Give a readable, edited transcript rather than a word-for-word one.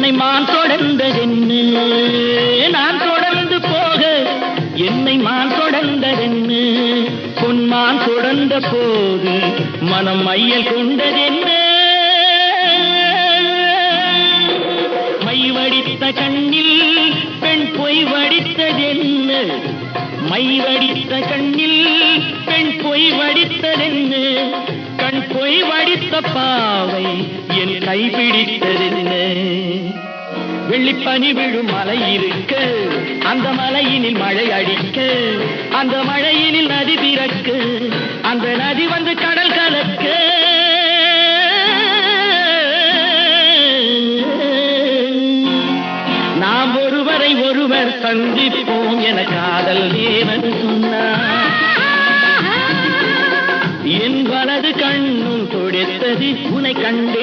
உன்னை மான் தொடர்ந்ததென்னு நான் தொடர்ந்து போக என்னை மான் தொடர்ந்ததென்னு பொன்மான் தொடர்ந்த போது மனம் மையல் கொண்டதென்ன மை வடித்த கண்ணில் பெண் பொய் வடித்ததென்ன மை வடித்த கண்ணில் பெண் பொய் வடித்ததென்ன கண் பொய் வடித்த பாவை என் கைப்பிடித்ததென்ன வெள்ளிப்பனி விழும் மலை இருக்க அந்த மலையினில் மழை அடிக்க அந்த மழையினில் நதி பிறக்க அந்த நதி வந்து கடல் கலக்க நாம் ஒருவரை ஒருவர் சந்திப்போம் என காதல் தேவன் சொன்னார் என் வலது கண்ணும் தொடுத்தது உன்னை கண்டே